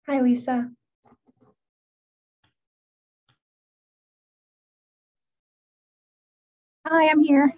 Hi, Lisa. Hi, I'm here.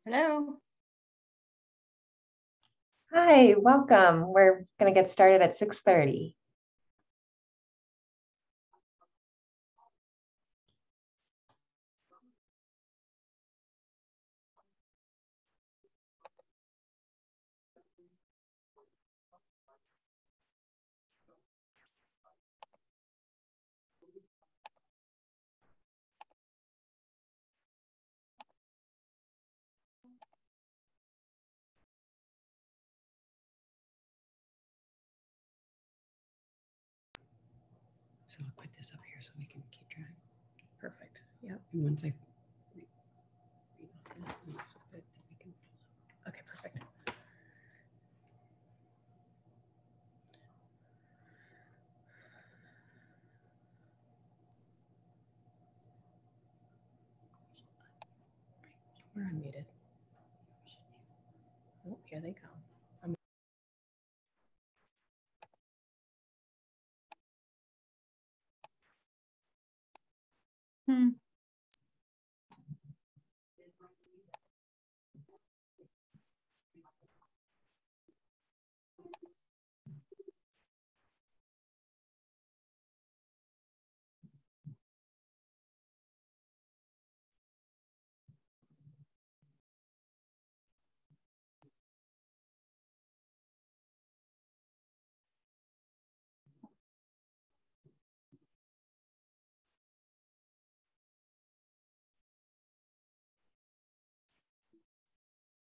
Hello. Hi, welcome. We're going to get started at 6:30. So I'll put this up here so we can keep track. Perfect. Yep. And once I read off this, then I'll flip it and we can. Okay, perfect. We're unmuted. Oh, here they come.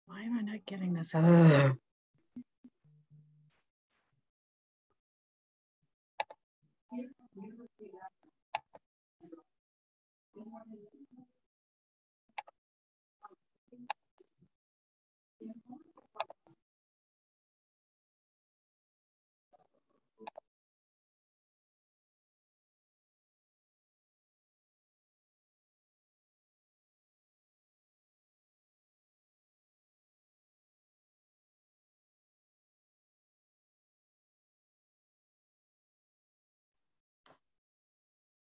Why am I not getting this?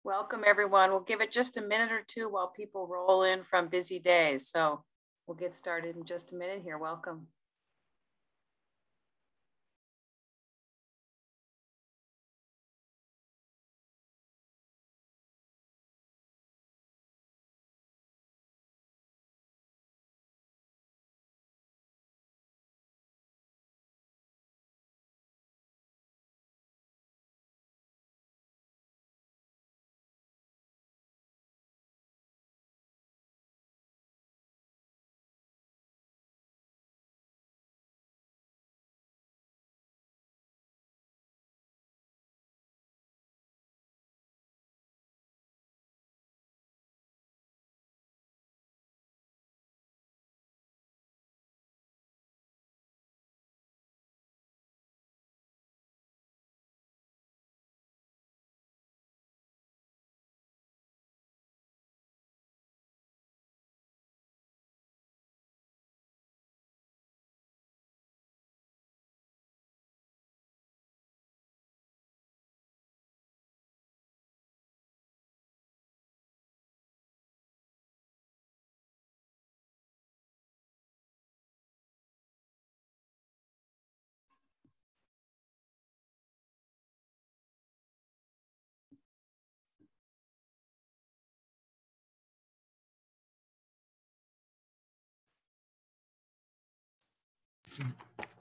Welcome, everyone. We'll give it just a minute or two while people roll in from busy days. So we'll get started in just a minute here. Welcome.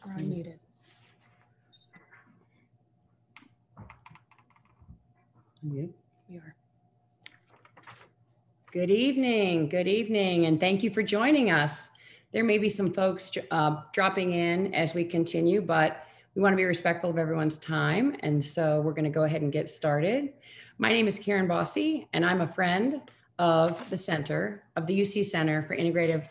We're unmuted. Unmuted? We are. Good evening, and thank you for joining us. There may be some folks dropping in as we continue, but we want to be respectful of everyone's time, and so we're going to go ahead and get started. My name is Karen Bossy, and I'm a friend of the center, of the UC Center for Integrative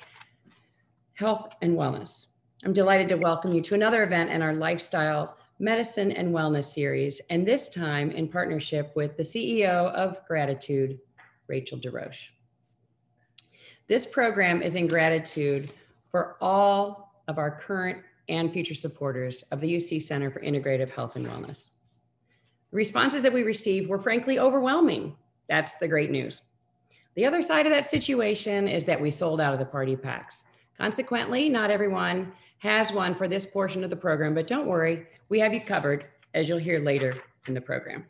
Health and Wellness. I'm delighted to welcome you to another event in our Lifestyle Medicine and Wellness series, and this time in partnership with the CEO of Gratitude, Rachel Derose. This program is in gratitude for all of our current and future supporters of the UC Center for Integrative Health and Wellness. The responses that we received were frankly overwhelming. That's the great news. The other side of that situation is that we sold out of the party packs. Consequently, not everyone has one for this portion of the program, but don't worry, we have you covered, as you'll hear later in the program.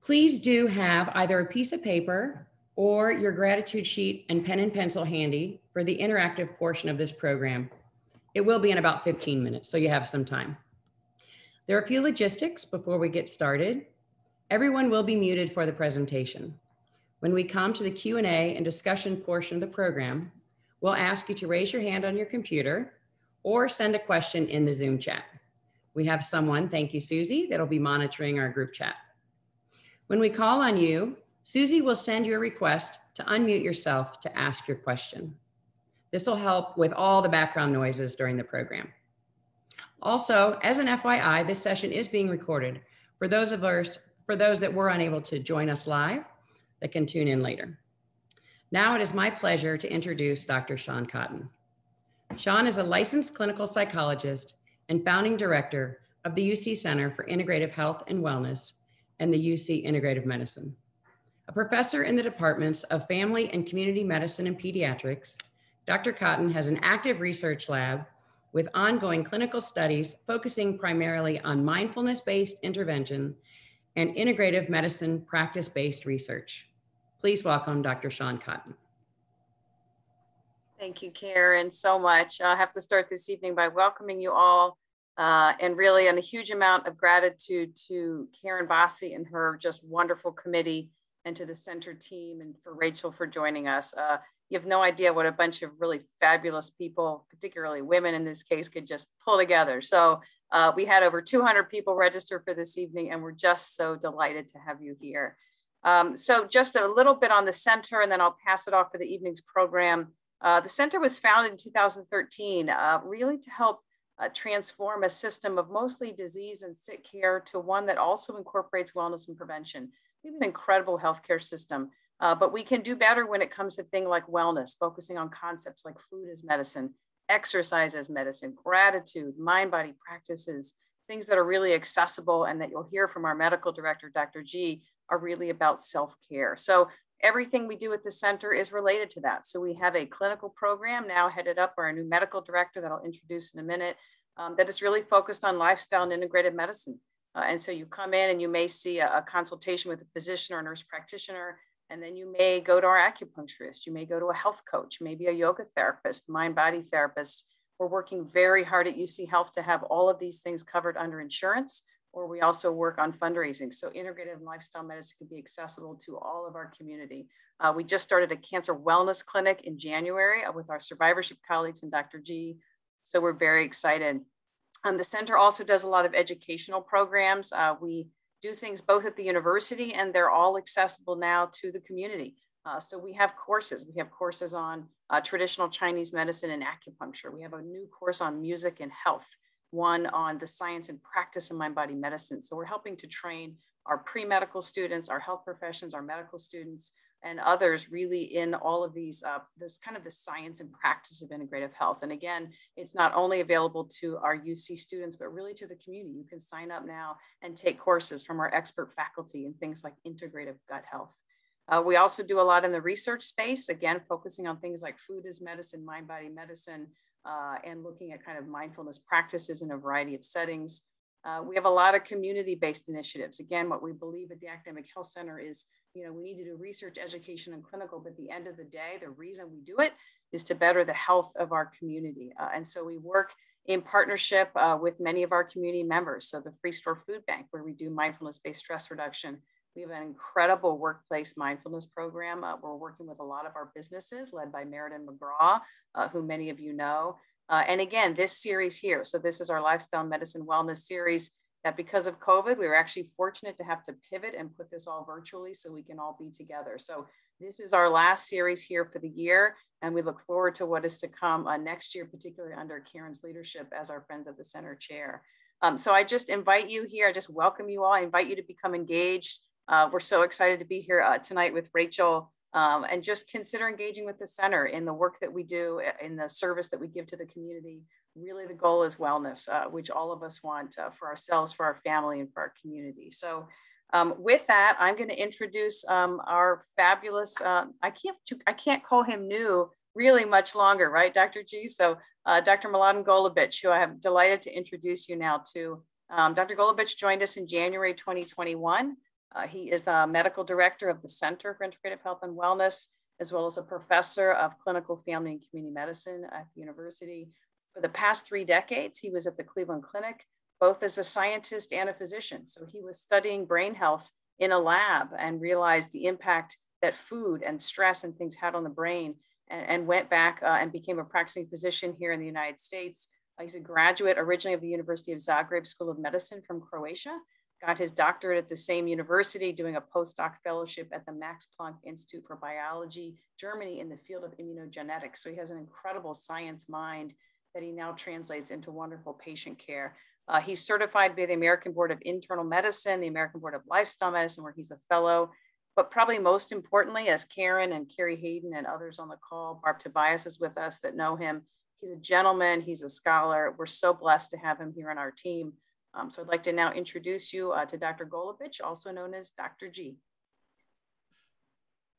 Please do have either a piece of paper or your gratitude sheet and pen and pencil handy for the interactive portion of this program. It will be in about 15 minutes, so you have some time. There are a few logistics before we get started. Everyone will be muted for the presentation. When we come to the Q&A and discussion portion of the program, we'll ask you to raise your hand on your computer or send a question in the Zoom chat. We have someone, thank you, Susie, that'll be monitoring our group chat. When we call on you, Susie will send you a request to unmute yourself to ask your question. This will help with all the background noises during the program. Also, as an FYI, this session is being recorded for those that were unable to join us live that can tune in later. Now it is my pleasure to introduce Dr. Sian Cotton. Sian is a licensed clinical psychologist and founding director of the UC Center for Integrative Health and Wellness and the UC Integrative Medicine. A professor in the departments of Family and Community Medicine and Pediatrics, Dr. Cotton has an active research lab with ongoing clinical studies focusing primarily on mindfulness-based intervention and integrative medicine practice-based research. Please welcome Dr. Sian Cotton. Thank you, Karen, so much. I have to start this evening by welcoming you all and really a huge amount of gratitude to Karen Bossi and her just wonderful committee and to the center team and for Rachel for joining us. You have no idea what a bunch of really fabulous people, particularly women in this case, could just pull together. So we had over 200 people register for this evening and we're just so delighted to have you here. So just a little bit on the center and then I'll pass it off for the evening's program. The center was founded in 2013, really to help transform a system of mostly disease and sick care to one that also incorporates wellness and prevention. We have an incredible healthcare system, but we can do better when it comes to things like wellness, focusing on concepts like food as medicine, exercise as medicine, gratitude, mind-body practices, things that are really accessible and that you'll hear from our medical director, Dr. G, are really about self-care. So everything we do at the center is related to that. So we have a clinical program now headed up by our new medical director that I'll introduce in a minute that is really focused on lifestyle and integrative medicine. And so you come in and you may see a consultation with a physician or a nurse practitioner, and then you may go to our acupuncturist, you may go to a health coach, maybe a yoga therapist, mind-body therapist. We're working very hard at UC Health to have all of these things covered under insurance, or we also work on fundraising. So integrative and lifestyle medicine can be accessible to all of our community. We just started a cancer wellness clinic in January with our survivorship colleagues and Dr. G. So we're very excited. The center also does a lot of educational programs. We do things both at the university and they're all accessible now to the community. So we have courses. We have courses on traditional Chinese medicine and acupuncture. We have a new course on music and health, one on the science and practice of mind-body medicine. So we're helping to train our pre-medical students, our health professions, our medical students, and others really in all of these, this kind of the science and practice of integrative health. And again, it's not only available to our UC students, but really to the community. You can sign up now and take courses from our expert faculty in things like integrative gut health. We also do a lot in the research space, again, focusing on things like food as medicine, mind-body medicine, and looking at kind of mindfulness practices in a variety of settings. We have a lot of community-based initiatives. Again, what we believe at the Academic Health Center is, we need to do research, education, and clinical, but at the end of the day, the reason we do it is to better the health of our community. And so we work in partnership with many of our community members. So the Free Store Food Bank, where we do mindfulness-based stress reduction. We have an incredible workplace mindfulness program. We're working with a lot of our businesses led by Mladen McGraw, who many of you know. And again, this series here, so this is our Lifestyle Medicine Wellness series that because of COVID, we were actually fortunate to have to pivot and put this all virtually so we can all be together. So this is our last series here for the year, and we look forward to what is to come next year, particularly under Karen's leadership as our Friends of the Center chair. So I just invite you here, I just welcome you all, I invite you to become engaged. We're so excited to be here tonight with Rachel and just consider engaging with the center in the work that we do, in the service that we give to the community. Really the goal is wellness, which all of us want for ourselves, for our family, and for our community. So with that, I'm going to introduce our fabulous, I can't call him new, really much longer, right, Dr. G? So Dr. Mladen Golubic, who I am delighted to introduce you now to. Dr. Golubic joined us in January 2021. He is the medical director of the Center for Integrative Health and Wellness, as well as a professor of clinical family and community medicine at the university. For the past 3 decades, he was at the Cleveland Clinic, both as a scientist and a physician. So he was studying brain health in a lab and realized the impact that food and stress and things had on the brain, and went back and became a practicing physician here in the United States. He's a graduate originally of the University of Zagreb School of Medicine from Croatia, got his doctorate at the same university, doing a postdoc fellowship at the Max Planck Institute for Biology, Germany, in the field of immunogenetics. So he has an incredible science mind that he now translates into wonderful patient care. He's certified by the American Board of Internal Medicine, the American Board of Lifestyle Medicine, where he's a fellow. But probably most importantly, as Karen and Carrie Hayden and others on the call, Barb Tobias is with us that know him. He's a gentleman, he's a scholar. We're so blessed to have him here on our team. So I'd like to now introduce you to Dr. Golubic, also known as Dr. G.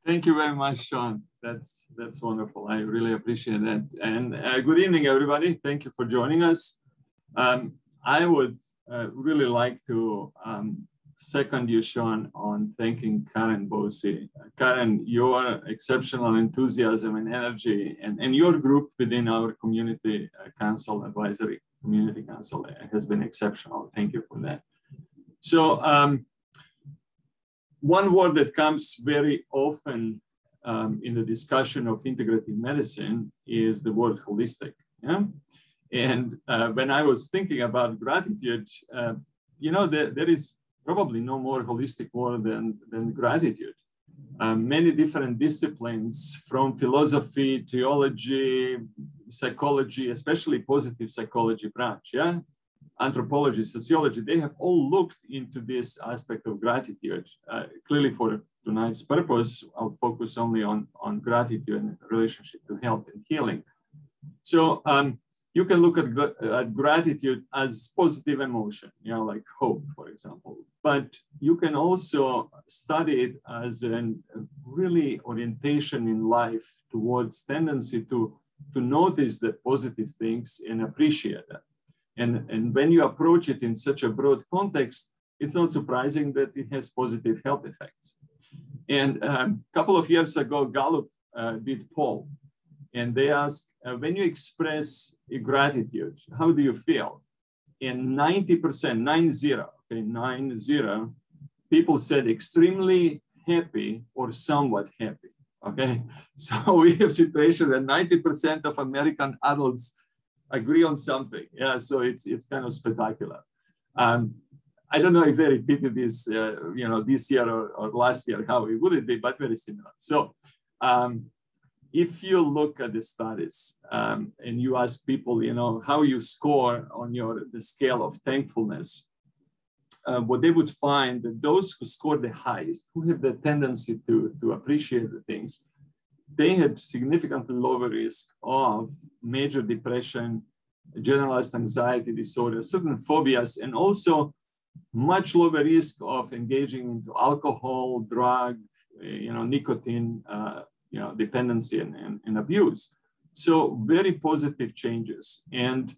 Thank you very much, Sean. That's wonderful. I really appreciate that. And good evening, everybody. Thank you for joining us. I would really like to second you, Sean, on thanking Karen Bosey. Karen, your exceptional enthusiasm and energy and your group within our community council, advisory community council, has been exceptional. Thank you for that. So one word that comes very often in the discussion of integrative medicine is the word holistic. Yeah? And when I was thinking about gratitude, there is probably no more holistic word than gratitude. Many different disciplines, from philosophy, theology, psychology, especially positive psychology branch, yeah, anthropology, sociology, they have all looked into this aspect of gratitude. Clearly, for tonight's purpose, I'll focus only on gratitude and relationship to health and healing. So you can look at gratitude as positive emotion, like hope, for example. But you can also study it as a really orientation in life towards tendency to notice the positive things and appreciate them. And when you approach it in such a broad context, it's not surprising that it has positive health effects. And a couple of years ago, Gallup did poll. And they ask, when you express gratitude, how do you feel? And 90%, 90, people said extremely happy or somewhat happy, okay? So we have a situation that 90% of American adults agree on something. Yeah, so it's kind of spectacular. I don't know if they repeated this, this year or last year, how it would it be, but very similar. So, if you look at the studies and you ask people, how you score on the scale of thankfulness, what they would find that those who score the highest, who have the tendency to appreciate the things, they had significantly lower risk of major depression, generalized anxiety disorder, certain phobias, and also much lower risk of engaging into alcohol, drug, nicotine, dependency and abuse. So very positive changes. And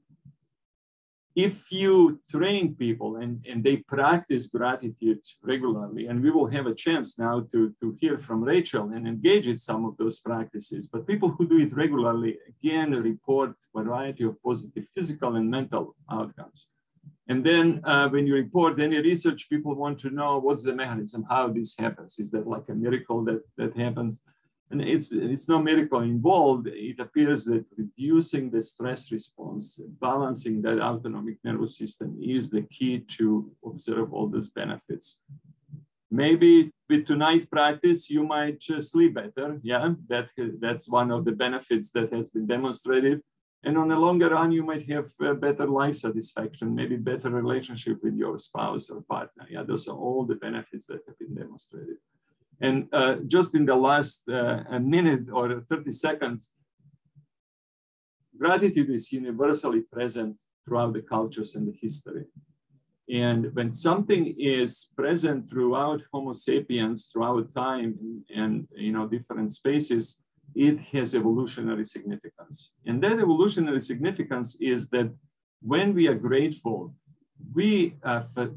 if you train people and they practice gratitude regularly, and we will have a chance now to hear from Rachel and engage in some of those practices, but people who do it regularly, again, report a variety of positive physical and mental outcomes. And then when you report any research, people want to know what's the mechanism, how this happens. Is that like a miracle that happens? And it's no miracle involved. It appears that reducing the stress response, balancing that autonomic nervous system is the key to observe all those benefits. Maybe with tonight practice, you might sleep better. Yeah, that's one of the benefits that has been demonstrated. And on the longer run, you might have better life satisfaction, maybe better relationship with your spouse or partner. Yeah, those are all the benefits that have been demonstrated. And just in the last minute or 30 seconds, gratitude is universally present throughout the cultures and the history. And when something is present throughout Homo sapiens, throughout time and different spaces, it has evolutionary significance. And that evolutionary significance is that when we are grateful, we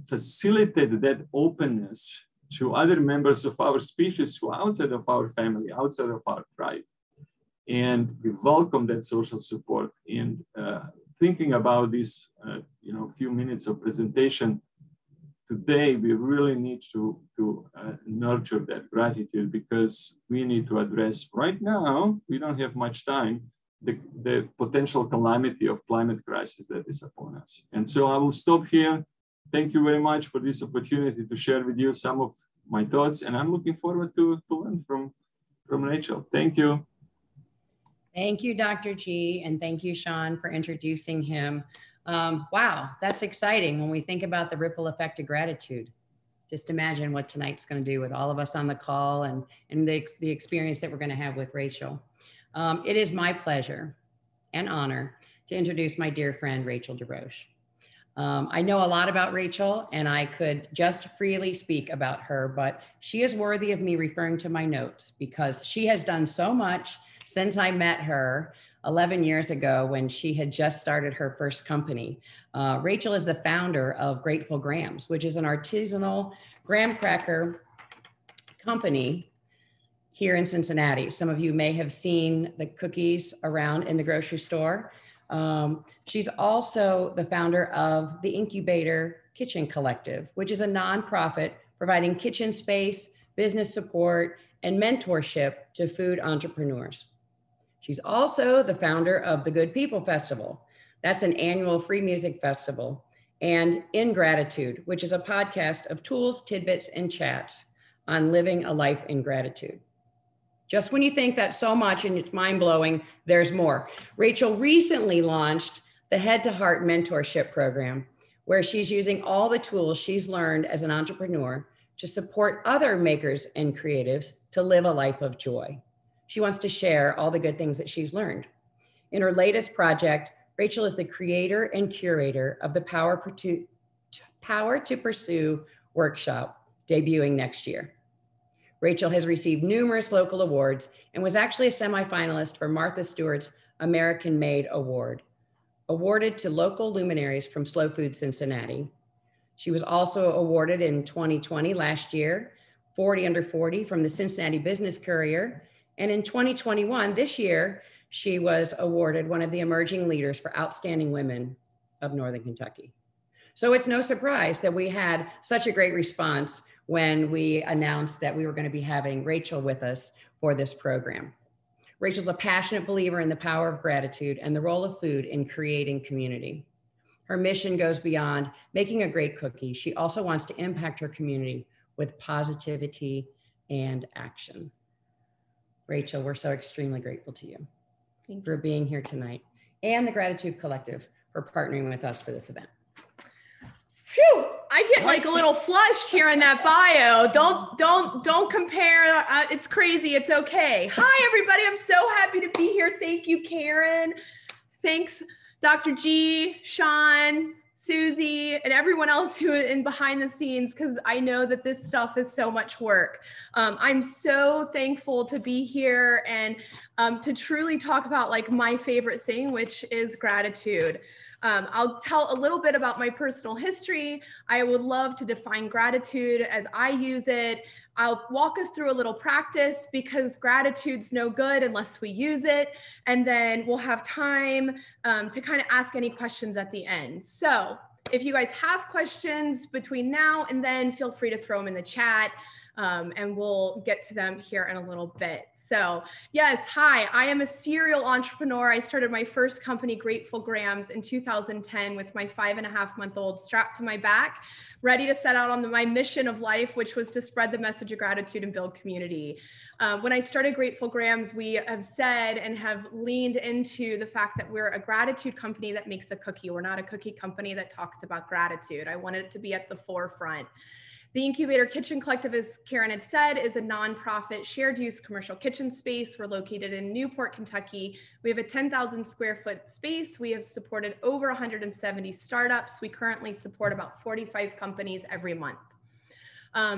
facilitate that openness to other members of our species who are outside of our family, outside of our tribe. And we welcome that social support. And thinking about this, few minutes of presentation today, we really need to nurture that gratitude, because we need to address right now, we don't have much time, the potential calamity of climate crisis that is upon us. And so I will stop here. Thank you very much for this opportunity to share with you some of my thoughts, and I'm looking forward to learn from Rachel. Thank you. Thank you, Dr. G, and thank you, Sian, for introducing him. Wow, that's exciting when we think about the ripple effect of gratitude. Just imagine what tonight's going to do with all of us on the call and the experience that we're going to have with Rachel. It is my pleasure and honor to introduce my dear friend, Rachel Derose. I know a lot about Rachel, and I could just freely speak about her, but she is worthy of me referring to my notes, because she has done so much since I met her 11 years ago when she had just started her first company. Rachel is the founder of Grateful Grams, which is an artisanal graham cracker company here in Cincinnati. Some of you may have seen the cookies around in the grocery store. She's also the founder of the Incubator Kitchen Collective, which is a nonprofit providing kitchen space, business support, and mentorship to food entrepreneurs. She's also the founder of the Good People Festival. That's an annual free music festival. And In Gratitude, which is a podcast of tools, tidbits, and chats on living a life in gratitude. Just when you think that's so much and it's mind-blowing, there's more. Rachel recently launched the Head to Heart Mentorship Program, where she's using all the tools she's learned as an entrepreneur to support other makers and creatives to live a life of joy. She wants to share all the good things that she's learned. In her latest project, Rachel is the creator and curator of the Power to Pursue workshop, debuting next year. Rachel has received numerous local awards and was actually a semifinalist for Martha Stewart's American Made Award, awarded to local luminaries from Slow Food Cincinnati. She was also awarded in 2020, last year, 40 Under 40 from the Cincinnati Business Courier. And in 2021, this year, she was awarded one of the emerging leaders for outstanding women of Northern Kentucky. So it's no surprise that we had such a great response when we announced that we were going to be having Rachel with us for this program. Rachel's a passionate believer in the power of gratitude and the role of food in creating community. Her mission goes beyond making a great cookie. She also wants to impact her community with positivity and action. Rachel, we're so extremely grateful to you for being here tonight, and the Gratitude Collective for partnering with us for this event. Phew, I get like a little flushed here in that bio. Don't compare. It's crazy. It's okay. Hi, everybody. I'm so happy to be here. Thank you, Karen. Thanks, Dr. G, Sian, Susie, and everyone else who is in behind the scenes, because I know that this stuff is so much work. I'm so thankful to be here and to truly talk about like my favorite thing, which is gratitude. I'll tell a little bit about my personal history. I would love to define gratitude as I use it. I'll walk us through a little practice, because gratitude's no good unless we use it. And then we'll have time to kind of ask any questions at the end. So if you guys have questions between now and then, feel free to throw them in the chat. And we'll get to them here in a little bit. So yes, hi, I am a serial entrepreneur. I started my first company, Grateful Grams, in 2010 with my 5.5-month-old strapped to my back, ready to set out on my mission of life, which was to spread the message of gratitude and build community. When I started Grateful Grams, we have said and have leaned into the fact that we're a gratitude company that makes a cookie. We're not a cookie company that talks about gratitude. I wanted it to be at the forefront. The Incubator Kitchen Collective, as Karen had said, is a nonprofit shared use commercial kitchen space. We're located in Newport, Kentucky. We have a 10,000 square foot space. We have supported over 170 startups. We currently support about 45 companies every month.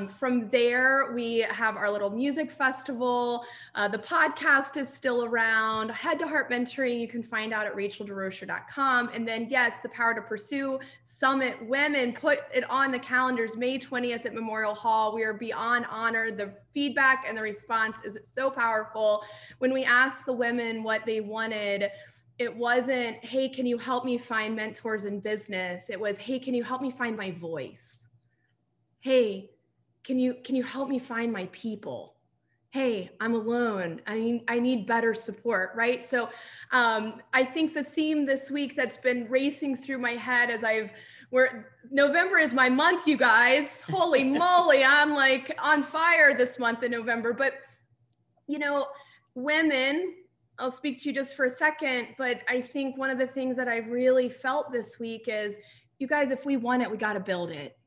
From there, we have our little music festival. The podcast is still around. Head to Heart Mentoring, you can find out at DesRochers.com. And then, yes, the Power to Pursue Summit Women, put it on the calendars, May 20th at Memorial Hall. We are beyond honored. The feedback and the response is so powerful. When we asked the women what they wanted, it wasn't, hey, can you help me find mentors in business? It was, hey, can you help me find my voice? Hey, can you help me find my people? Hey, I'm alone. I need better support, right? So I think the theme this week that's been racing through my head as November is my month, you guys. Holy moly, I'm like on fire this month in November. But, you know, women, I'll speak to you just for a second, but I think one of the things that I really felt this week is, you guys, if we want it, we got to build it.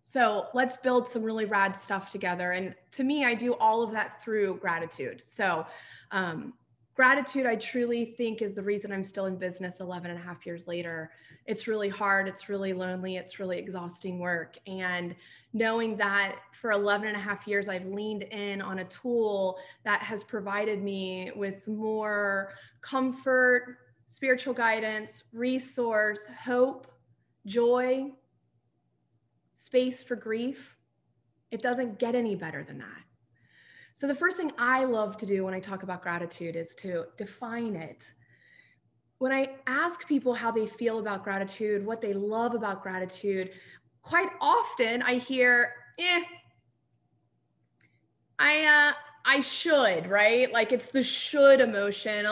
So let's build some really rad stuff together. And to me, I do all of that through gratitude. So gratitude, I truly think, is the reason I'm still in business 11 and a half years later. It's really hard. It's really lonely. It's really exhausting work. And knowing that for 11 and a half years, I've leaned in on a tool that has provided me with more comfort, spiritual guidance, resource, hope, joy, space for grief. It doesn't get any better than that. So the first thing I love to do when I talk about gratitude is to define it. When I ask people how they feel about gratitude, what they love about gratitude, quite often I hear, I should, right? Like it's the should emotion.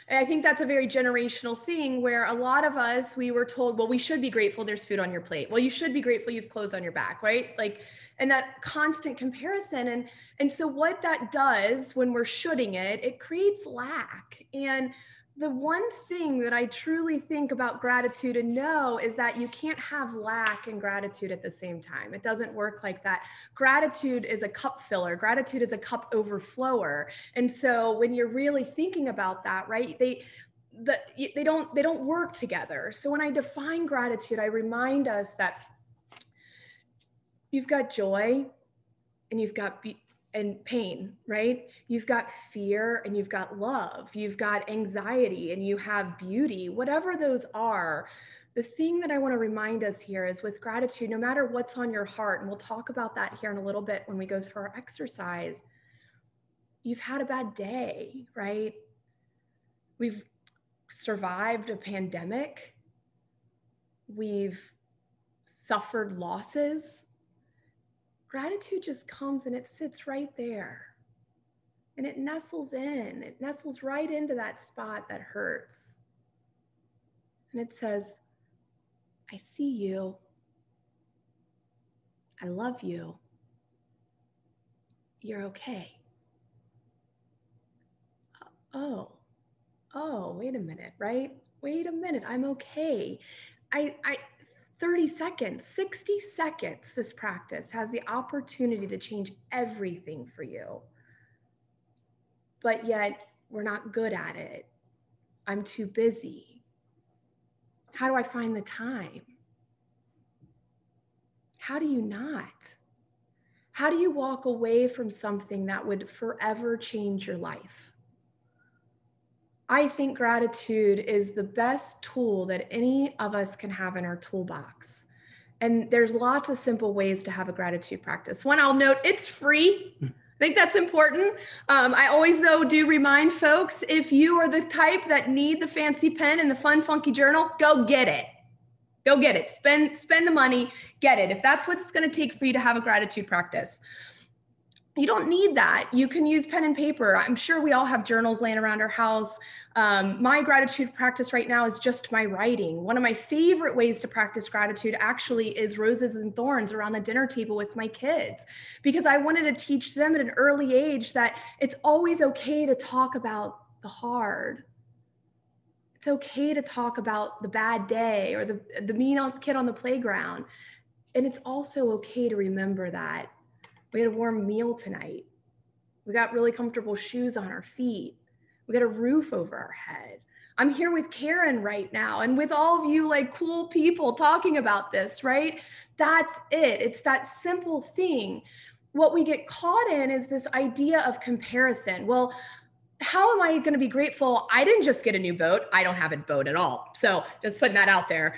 And I think that's a very generational thing where a lot of us, we were told, well, we should be grateful there's food on your plate. Well, you should be grateful you've clothes on your back, right? Like, and that constant comparison. And so what that does when we're shoulding it, it creates lack. And the one thing that I truly think about gratitude and know is that you can't have lack and gratitude at the same time. It doesn't work like that. Gratitude is a cup filler. Gratitude is a cup overflower. And so when you're really thinking about that, right, they don't work together. So when I define gratitude, I remind us that you've got joy and you've got and pain, right? You've got fear and you've got love, you've got anxiety and you have beauty, whatever those are. The thing that I want to remind us here is with gratitude, no matter what's on your heart, and we'll talk about that here in a little bit when we go through our exercise, you've had a bad day, right? We've survived a pandemic. We've suffered losses. Gratitude just comes and it sits right there and it nestles right into that spot that hurts. And it says, I see you. I love you. You're okay. Oh, wait a minute, right? Wait a minute, I'm okay. 30 seconds, 60 seconds, this practice has the opportunity to change everything for you. But yet we're not good at it. I'm too busy. How do I find the time? How do you not? How do you walk away from something that would forever change your life? I think gratitude is the best tool that any of us can have in our toolbox. And there's lots of simple ways to have a gratitude practice. One, I'll note, it's free. I think that's important. I always, though, do remind folks, if you are the type that need the fancy pen and the fun, funky journal, go get it. Go get it. Spend the money, get it. If that's what it's going to take for you to have a gratitude practice. You don't need that. You can use pen and paper. I'm sure we all have journals laying around our house. My gratitude practice right now is just my writing. One of my favorite ways to practice gratitude actually is roses and thorns around the dinner table with my kids, because I wanted to teach them at an early age that it's always okay to talk about the hard. It's okay to talk about the bad day or the mean kid on the playground. And it's also okay to remember that we had a warm meal tonight. We got really comfortable shoes on our feet. We got a roof over our head. I'm here with Karen right now and with all of you like cool people talking about this, right? That's it. It's that simple thing. What we get caught in is this idea of comparison. Well, how am I going to be grateful? I didn't just get a new boat. I don't have a boat at all. So just putting that out there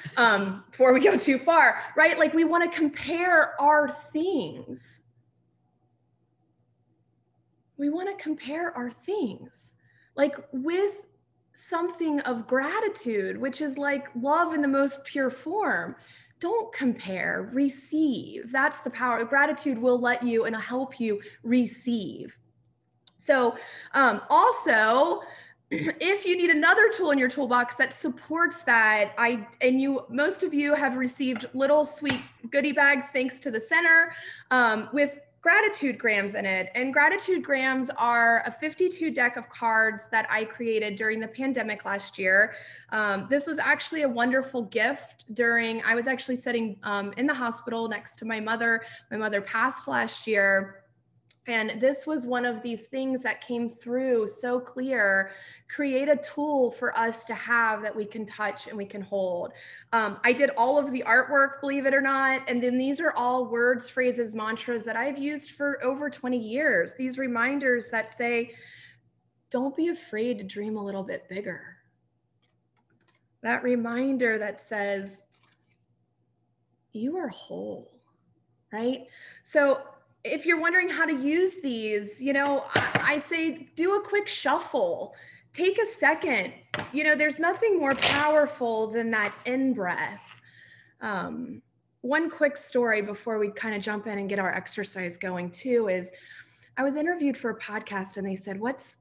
before we go too far, right? Like we want to compare our things. We want to compare our things like with something of gratitude, which is like love in the most pure form. Don't compare, receive. That's the power. Gratitude will let you and help you receive. So also, if you need another tool in your toolbox that supports that, most of you have received little sweet goodie bags thanks to the center with gratitude grams in it. And gratitude grams are a 52 deck of cards that I created during the pandemic last year. This was actually a wonderful gift I was actually sitting in the hospital next to my mother. My mother passed last year. And this was one of these things that came through so clear, create a tool for us to have that we can touch and we can hold. I did all of the artwork, believe it or not. And then these are all words, phrases, mantras that I've used for over 20 years. These reminders that say, don't be afraid to dream a little bit bigger. That reminder that says, you are whole, right? So if you're wondering how to use these, I say do a quick shuffle. Take a second. There's nothing more powerful than that in-breath. One quick story before we kind of jump in and get our exercise going too is I was interviewed for a podcast and they said, what's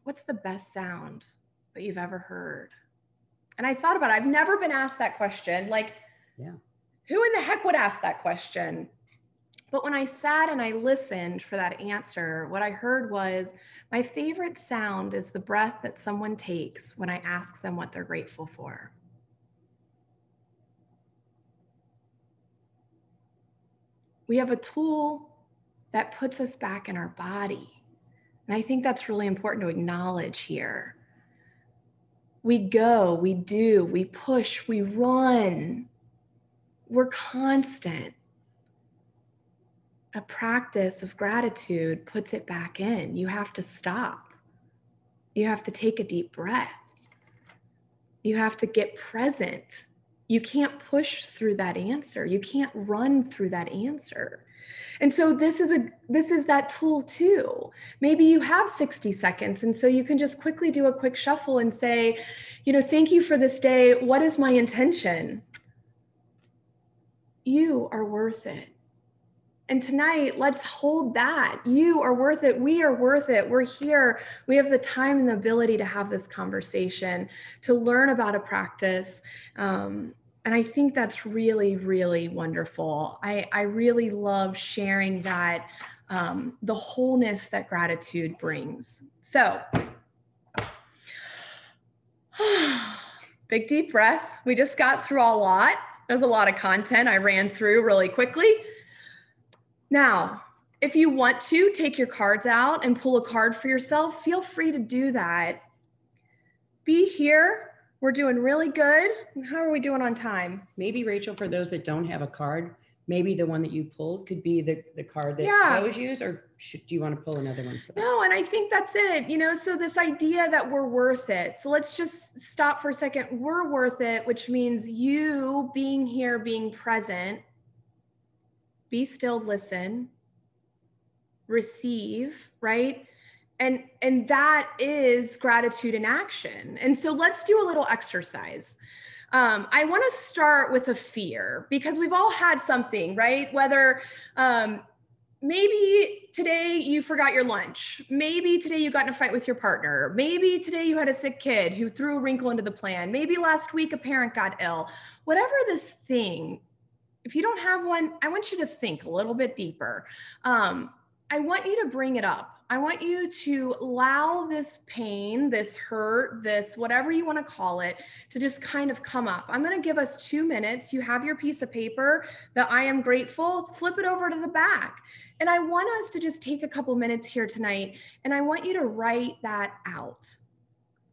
the best sound that you've ever heard? And I thought about it. I've never been asked that question. Like, yeah, who in the heck would ask that question? But when I sat and I listened for that answer, what I heard was, my favorite sound is the breath that someone takes when I ask them what they're grateful for. We have a tool that puts us back in our body. And I think that's really important to acknowledge here. We go, we do, we push, we run. We're constant. A practice of gratitude puts it back in. You have to stop. You have to take a deep breath. You have to get present. You can't push through that answer. You can't run through that answer. And so this is that tool too. Maybe you have 60 seconds. And so you can just quickly do a quick shuffle and say, thank you for this day. What is my intention? You are worth it. And tonight, let's hold that. You are worth it. We are worth it. We're here. We have the time and the ability to have this conversation, to learn about a practice. And I think that's really, really wonderful. I really love sharing that, the wholeness that gratitude brings. So, big deep breath. We just got through a lot. There's a lot of content I ran through really quickly. Now, if you want to take your cards out and pull a card for yourself, feel free to do that. Be here. We're doing really good. How are we doing on time? Maybe, Rachel, for those that don't have a card, maybe the one that you pulled could be the card that I always use, or do you want to pull another one for that? No, and I think that's it. So this idea that we're worth it. So let's just stop for a second. We're worth it, which means you being here, being present. Be still, listen, receive, right? And that is gratitude in action. And so let's do a little exercise. I want to start with a fear, because we've all had something, right? Whether maybe today you forgot your lunch. Maybe today you got in a fight with your partner. Maybe today you had a sick kid who threw a wrinkle into the plan. Maybe last week a parent got ill. Whatever this thing, if you don't have one, I want you to think a little bit deeper. I want you to bring it up. I want you to allow this pain, this hurt, this whatever you want to call it, to just kind of come up. I'm going to give us 2 minutes. You have your piece of paper, the I am grateful, flip it over to the back. And I want us to just take a couple minutes here tonight, and I want you to write that out.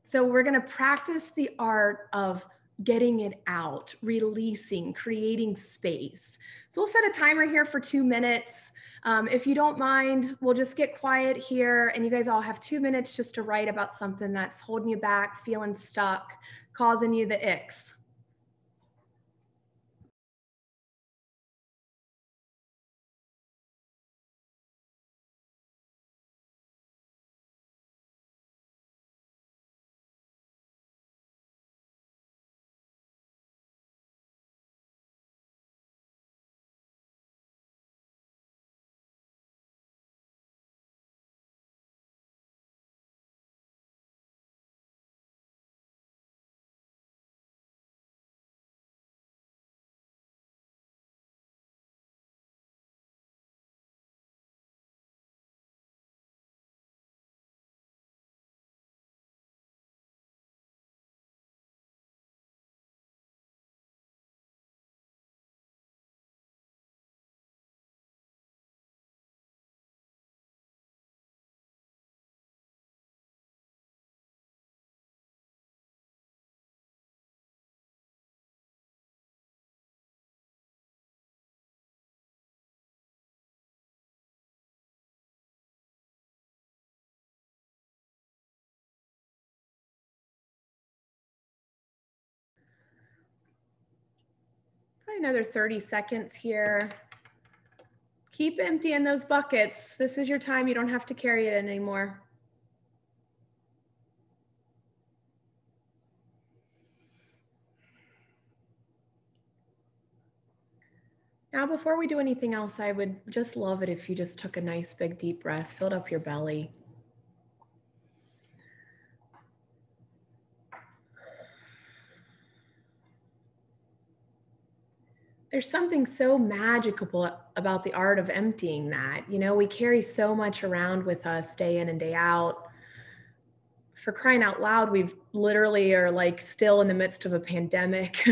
So we're going to practice the art of getting it out, releasing, creating space. So we'll set a timer here for 2 minutes. If you don't mind, we'll just get quiet here, and you guys all have 2 minutes just to write about something that's holding you back, feeling stuck, causing you the icks. Probably another 30 seconds here. Keep emptying those buckets. This is your time. You don't have to carry it anymore. Now, before we do anything else, I would just love it if you just took a nice big deep breath, filled up your belly. There's something so magical about the art of emptying that. You know, we carry so much around with us day in and day out. For crying out loud, we've literally are like still in the midst of a pandemic.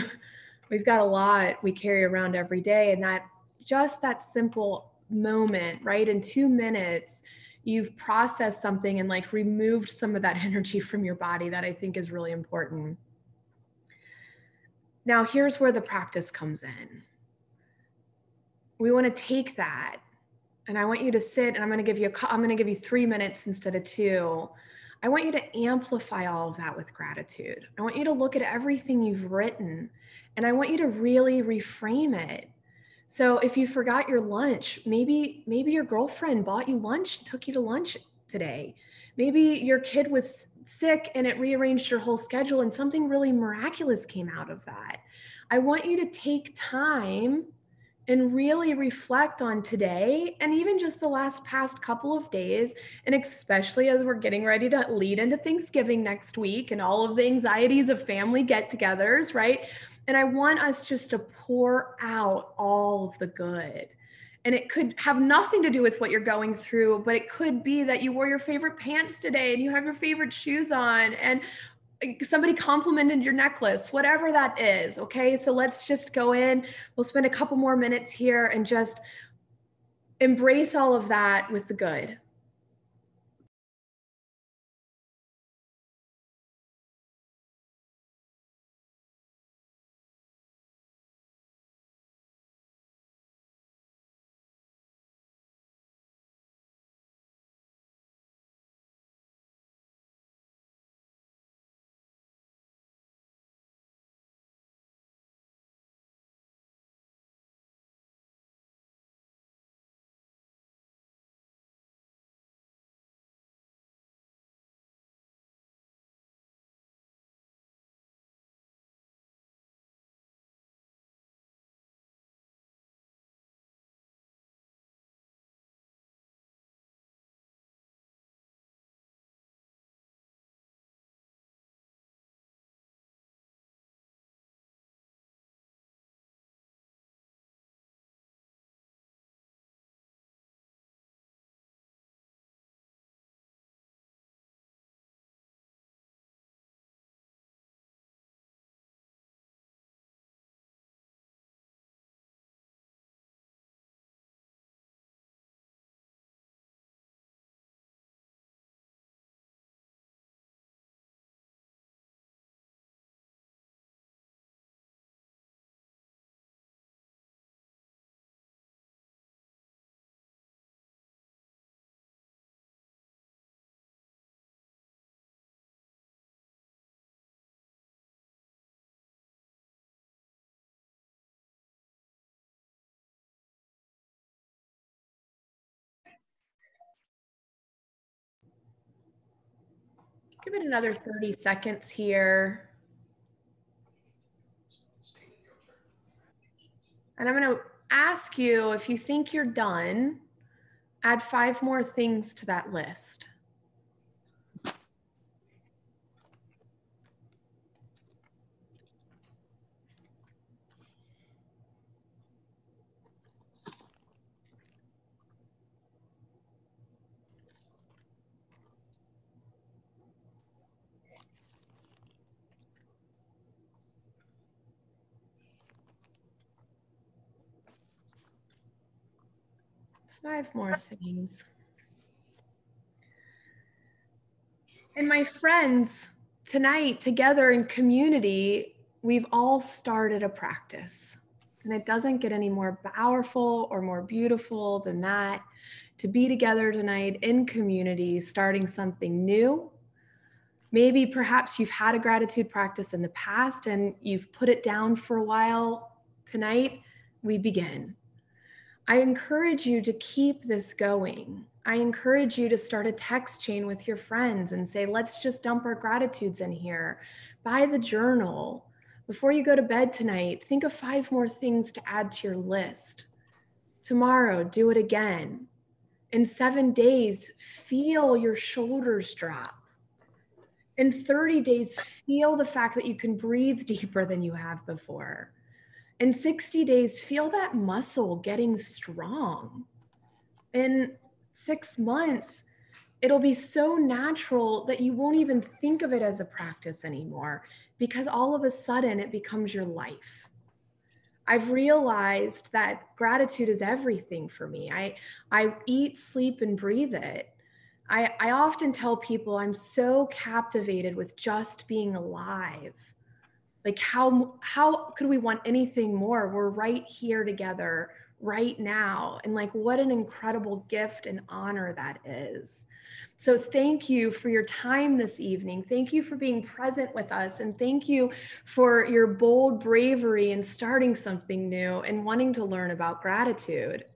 We've got a lot we carry around every day, and that just that simple moment, right? In 2 minutes, you've processed something and like removed some of that energy from your body that I think is really important. Now, here's where the practice comes in. We want to take that, and I want you to sit, and I'm going to give you 3 minutes instead of 2. I want you to amplify all of that with gratitude. I want you to look at everything you've written, and I want you to really reframe it. So if you forgot your lunch, maybe your girlfriend bought you lunch, took you to lunch today. Maybe your kid was sick and it rearranged your whole schedule, and something really miraculous came out of that. I want you to take time and really reflect on today and even just the past couple of days. And especially as we're getting ready to lead into Thanksgiving next week and all of the anxieties of family get-togethers, right? And I want us just to pour out all of the good. And it could have nothing to do with what you're going through, but it could be that you wore your favorite pants today and you have your favorite shoes on, and somebody complimented your necklace, whatever that is. Okay. So let's just go in. We'll spend a couple more minutes here and just embrace all of that with the good. Give it another 30 seconds here. And I'm going to ask you, if you think you're done, add 5 more things to that list. Five more things. And my friends, tonight together in community, we've all started a practice. And it doesn't get any more powerful or more beautiful than that, to be together tonight in community, starting something new. Maybe perhaps you've had a gratitude practice in the past and you've put it down for a while. Tonight, we begin. I encourage you to keep this going. I encourage you to start a text chain with your friends and say, let's just dump our gratitudes in here. Buy the journal. Before you go to bed tonight, think of 5 more things to add to your list. Tomorrow, do it again. In 7 days, feel your shoulders drop. In 30 days, feel the fact that you can breathe deeper than you have before. In 60 days, feel that muscle getting strong. In 6 months, it'll be so natural that you won't even think of it as a practice anymore, because all of a sudden it becomes your life. I've realized that gratitude is everything for me. I eat, sleep, and breathe it. I often tell people I'm so captivated with just being alive. Like how could we want anything more? We're right here together right now. And like, what an incredible gift and honor that is. So thank you for your time this evening. Thank you for being present with us. And thank you for your bold bravery in starting something new and wanting to learn about gratitude.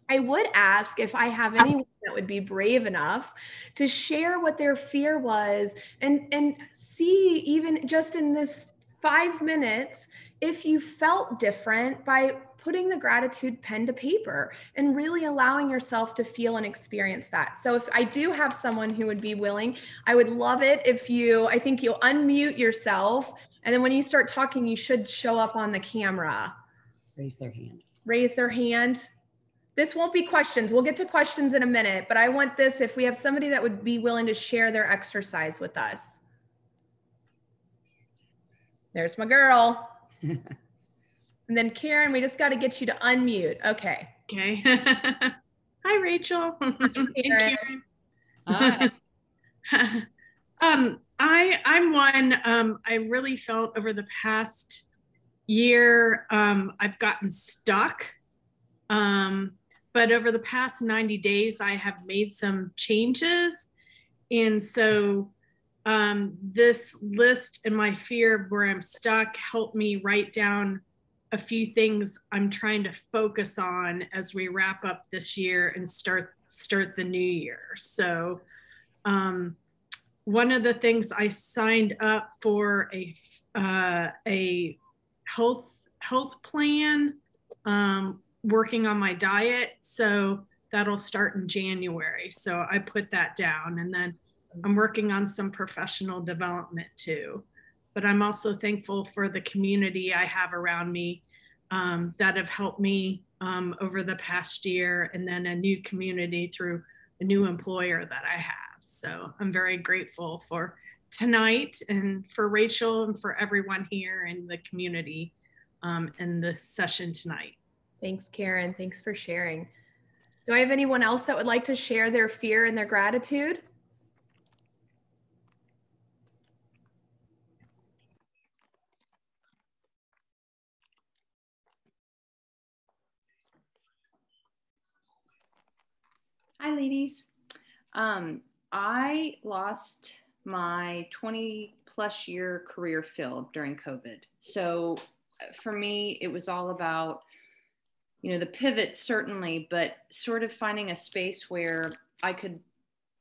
I would ask if I have anyone that would be brave enough to share what their fear was and see, even just in this 5 minutes, if you felt different by putting the gratitude pen to paper and really allowing yourself to feel and experience that. So if I do have someone who would be willing, I would love it if I think you'll unmute yourself. And then when you start talking, you should show up on the camera. Raise their hand. Raise their hand. This won't be questions. We'll get to questions in a minute, but I want this, if we have somebody that would be willing to share their exercise with us. There's my girl. And then Karen, we just got to get you to unmute. Okay. Okay. Hi, Rachel. Karen. Hi. I'm one, I really felt over the past year, I've gotten stuck. But over the past 90 days, I have made some changes. And so this list and my fear of where I'm stuck helped me write down a few things I'm trying to focus on as we wrap up this year and start the new year. So one of the things, I signed up for a health plan, working on my diet. So that'll start in January. So I put that down, and then I'm working on some professional development too. But I'm also thankful for the community I have around me that have helped me over the past year, and then a new community through a new employer that I have. So I'm very grateful for tonight and for Rachel and for everyone here in the community in this session tonight. Thanks, Karen. Thanks for sharing. Do I have anyone else that would like to share their fear and their gratitude? Hi, ladies. I lost my 20+ year career field during COVID. So for me, it was all about, the pivot certainly, but sort of finding a space where I could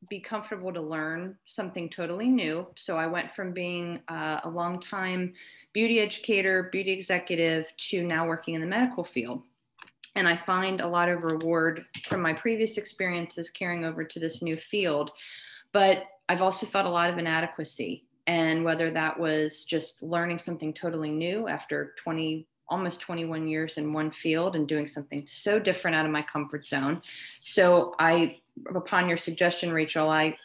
be comfortable to learn something totally new. So I went from being a long-time beauty educator, beauty executive, to now working in the medical field. And I find a lot of reward from my previous experiences carrying over to this new field. But I've also felt a lot of inadequacy. And whether that was just learning something totally new after almost 21 years in one field and doing something so different out of my comfort zone. So upon your suggestion, Rachel, I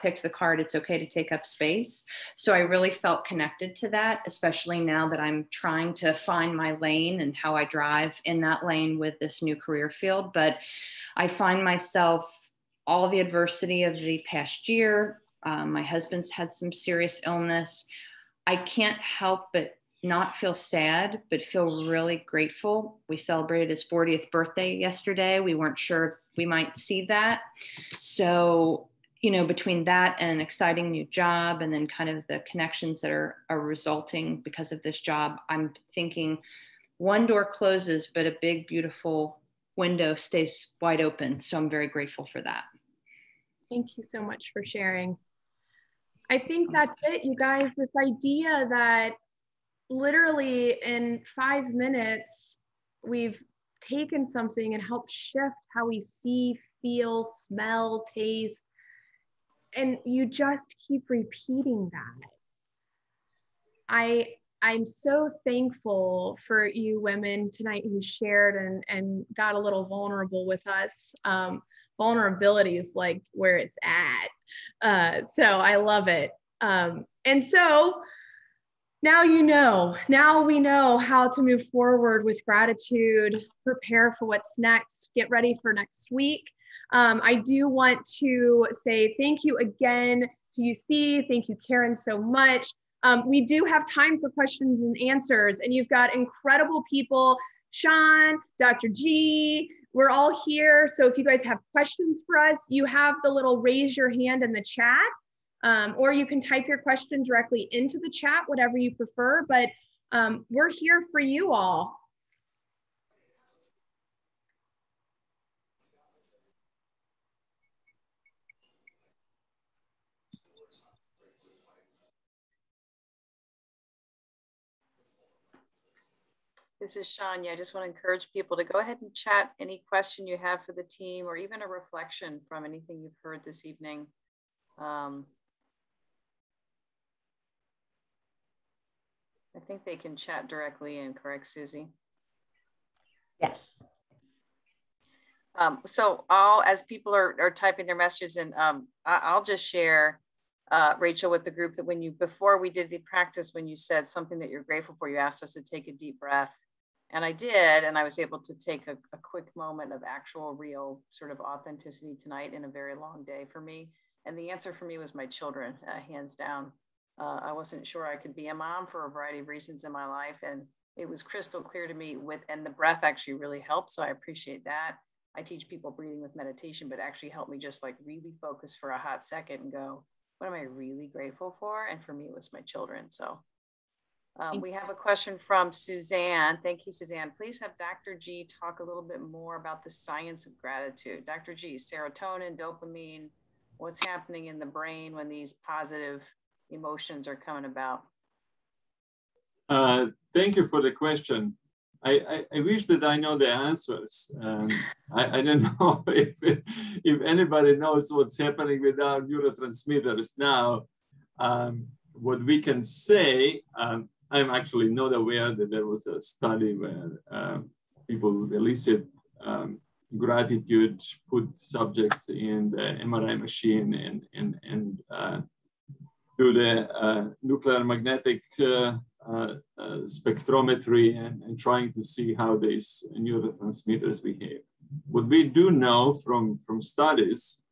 picked the card, It's Okay to Take Up Space. So I really felt connected to that, especially now that I'm trying to find my lane and how I drive in that lane with this new career field. But I find myself, all the adversity of the past year, my husband's had some serious illness. I can't help but not feel sad, but feel really grateful. We celebrated his 40th birthday yesterday. We weren't sure we might see that. So, between that and an exciting new job, and then kind of the connections that are resulting because of this job, I'm thinking one door closes, but a big, beautiful window stays wide open. So I'm very grateful for that. Thank you so much for sharing. I think that's it, you guys. This idea that literally in 5 minutes, we've taken something and helped shift how we see, feel, smell, taste, and you just keep repeating that. I'm so thankful for you women tonight who shared and got a little vulnerable with us. Vulnerability is like where it's at. So I love it. And so now now we know how to move forward with gratitude, prepare for what's next, get ready for next week. I do want to say thank you again to UC. Thank you, Karen, so much. We do have time for questions and answers, and you've got incredible people, Sean, Dr. G, we're all here. So if you guys have questions for us, you have the little raise your hand in the chat. Or you can type your question directly into the chat, whatever you prefer, but we're here for you all. This is Shania. I just want to encourage people to go ahead and chat any question you have for the team, or even a reflection from anything you've heard this evening. I think they can chat directly in, correct, Susie? Yes. So as people are typing their messages in, I'll just share, Rachel, with the group that before we did the practice, when you said something that you're grateful for, you asked us to take a deep breath. And I did, and I was able to take a quick moment of actual, real sort of authenticity tonight in a very long day for me. And the answer for me was my children, hands down. I wasn't sure I could be a mom for a variety of reasons in my life. And it was crystal clear to me and the breath actually really helped. So I appreciate that. I teach people breathing with meditation, but actually helped me just like really focus for a hot second and go, what am I really grateful for? And for me, it was my children. So we have a question from Suzanne. Thank you, Suzanne. Please have Dr. G talk a little bit more about the science of gratitude. Dr. G, serotonin, dopamine, what's happening in the brain when these positive emotions are coming about? Thank you for the question. I wish that I know the answers. I don't know if anybody knows what's happening with our neurotransmitters now. What we can say, I'm actually not aware that there was a study where people elicit gratitude, put subjects in the MRI machine and do the nuclear magnetic spectrometry and trying to see how these neurotransmitters behave. What we do know from studies,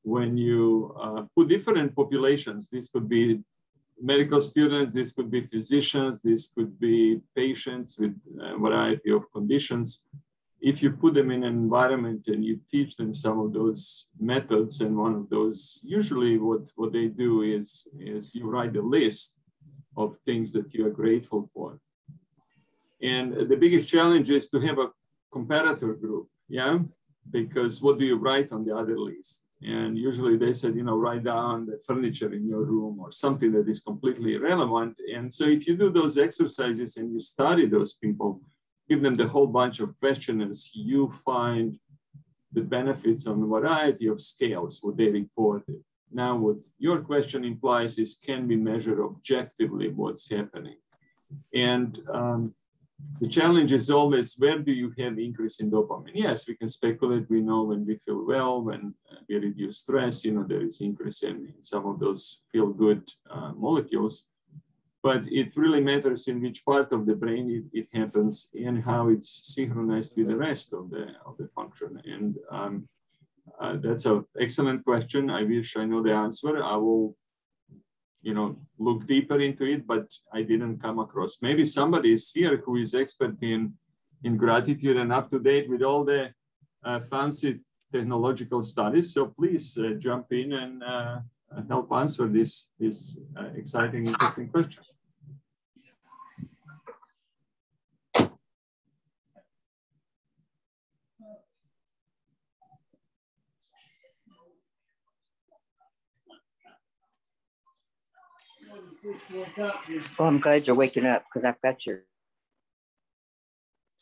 when you put different populations, this could be medical students, this could be physicians, this could be patients with a variety of conditions. If you put them in an environment and you teach them some of those methods, and one of those, usually what they do is you write a list of things that you are grateful for. And the biggest challenge is to have a comparator group, yeah? Because what do you write on the other list? And usually they said, write down the furniture in your room or something that is completely irrelevant. And so if you do those exercises and you study those people, give them the whole bunch of questionnaires, you find the benefits on a variety of scales, what they reported. Now, what your question implies is, can we measure objectively what's happening? And the challenge is always, where do you have increase in dopamine? Yes, we can speculate. We know when we feel well, when we reduce stress, there is increase in some of those feel-good molecules. But it really matters in which part of the brain it happens and how it's synchronized with the rest of the function. And that's an excellent question. I wish I know the answer. I will, look deeper into it, but I didn't come across. Maybe somebody is here who is expert in gratitude and up to date with all the fancy technological studies. So please jump in and help answer this exciting, interesting question. Well, I'm glad you're waking up because I've got you.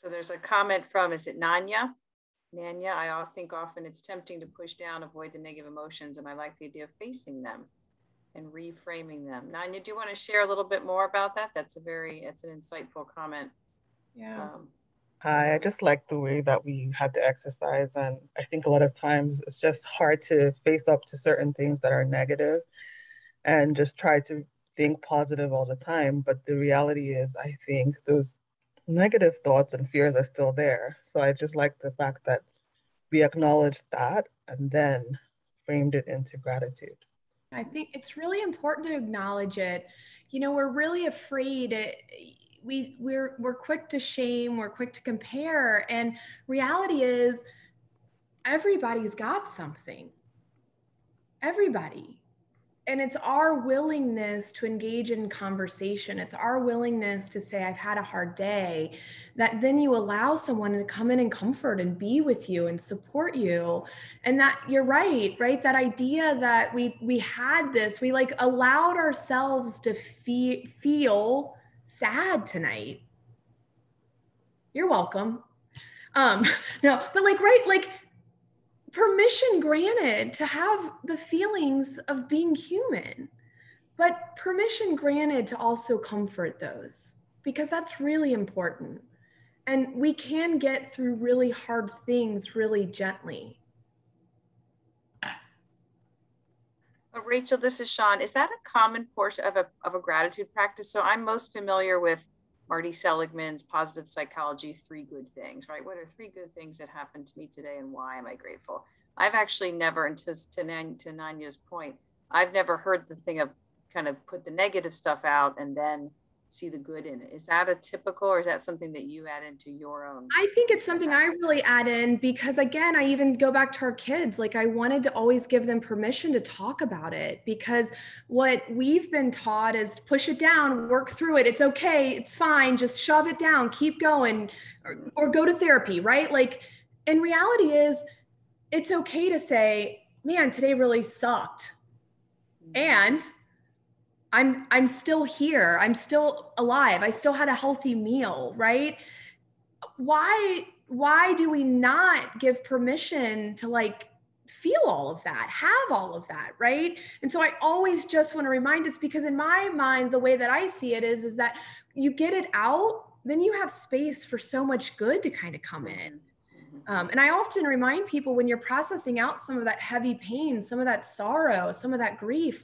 So there's a comment from, is it Nanya? Nanya, I think often it's tempting to push down, avoid the negative emotions, and I like the idea of facing them and reframing them. Nanya, do you want to share a little bit more about that? It's an insightful comment. Yeah. I just like the way that we had to exercise. And I think a lot of times it's just hard to face up to certain things that are negative and just try to think positive all the time. But the reality is, I think those negative thoughts and fears are still there. So I just like the fact that we acknowledged that and then framed it into gratitude. I think it's really important to acknowledge it. We're really afraid. We're quick to shame, we're quick to compare. And reality is everybody's got something. Everybody. And it's our willingness to engage in conversation. It's our willingness to say, I've had a hard day, that then you allow someone to come in and comfort and be with you and support you. And that you're right? That idea that we had this, we allowed ourselves to feel sad tonight. You're welcome. No, but permission granted to have the feelings of being human, but permission granted to also comfort those, because that's really important. And we can get through really hard things really gently. Rachel, this is Sean. Is that a common portion of a gratitude practice? So I'm most familiar with Marty Seligman's positive psychology, 3 good things, right? What are 3 good things that happened to me today and why am I grateful? I've actually never, and to Nanya's point, I've never heard the thing of kind of put the negative stuff out and then see the good in it. Is that a typical, or is that something that you add into your own? I think it's something I really add in because, again, I even go back to our kids. I wanted to always give them permission to talk about it, because what we've been taught is push it down, work through it. It's okay. It's fine. Just shove it down, keep going, or go to therapy, right? And reality is it's okay to say, man, today really sucked. And I'm still here. I'm still alive. I still had a healthy meal, right? Why do we not give permission to feel all of that, have all of that, right? And so I always just want to remind us, because in my mind, the way that I see it is that you get it out, then you have space for so much good to kind of come in. And I often remind people, when you're processing out some of that heavy pain, some of that sorrow, some of that grief,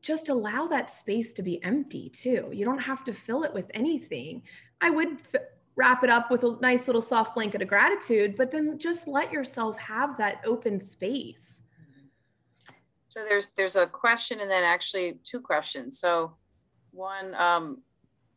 just allow that space to be empty too. You don't have to fill it with anything. I would wrap it up with a nice little soft blanket of gratitude, but then just let yourself have that open space. So there's a question, and then actually 2 questions. So one,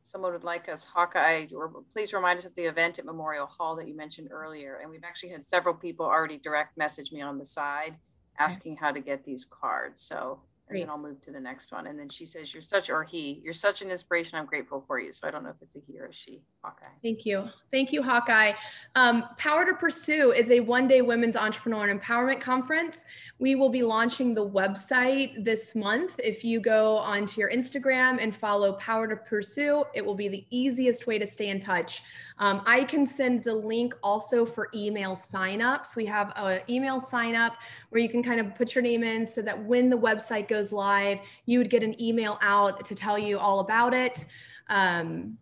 someone would like us, Hawkeye, please remind us of the event at Memorial Hall that you mentioned earlier. And we've actually had several people already direct message me on the side asking how to get these cards. So And then I'll move to the next one. And then she says, you're such an inspiration. I'm grateful for you. So I don't know if it's a he or a she, Hawkeye. Thank you. Thank you, Hawkeye. Power to Pursue is a one-day women's entrepreneur and empowerment conference. We will be launching the website this month. If you go onto your Instagram and follow Power to Pursue, it will be the easiest way to stay in touch. I can send the link also for email signups. We have an email sign up where you can kind of put your name in so that when the website goes live, you would get an email out to tell you all about it. And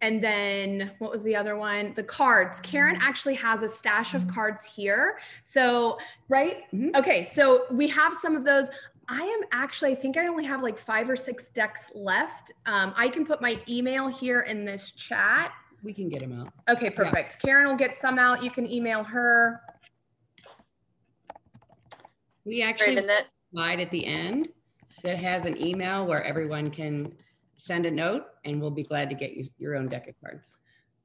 then what was the other one? The cards. Karen actually has a stash of cards here. So, right? Okay. So we have some of those. I think I only have like 5 or 6 decks left. I can put my email here in this chat. We can get them out. Okay, perfect. Yeah. Karen will get some out. You can email her. We actually have a slide at the end that has an email where everyone can send a note, and we'll be glad to get you your own deck of cards.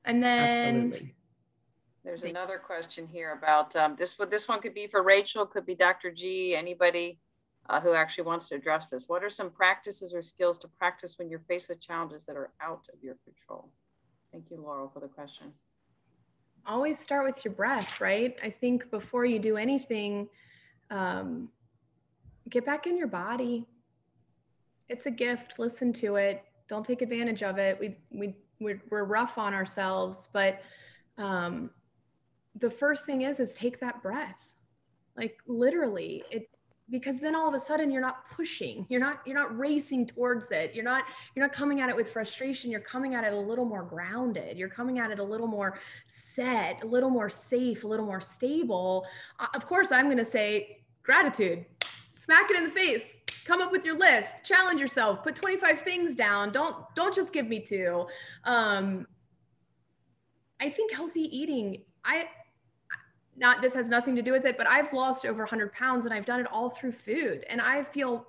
And then absolutely. There's another question here about this one could be for Rachel, could be Dr. G, anybody who actually wants to address this. What are some practices or skills to practice when you're faced with challenges that are out of your control? Thank you, Laurel, for the question. Always start with your breath, right? I think before you do anything, get back in your body. It's a gift. Listen to it. Don't take advantage of it. We're rough on ourselves, but the first thing is take that breath, like literally. Because then all of a sudden you're not pushing. You're not racing towards it. You're not coming at it with frustration. You're coming at it a little more grounded. You're coming at it a little more set, a little more safe, a little more stable. Of course, I'm going to say gratitude. Smack it in the face. Come up with your list. Challenge yourself. Put 25 things down. Don't just give me 2. I think healthy eating, this has nothing to do with it, but I've lost over 100 pounds and I've done it all through food. And I feel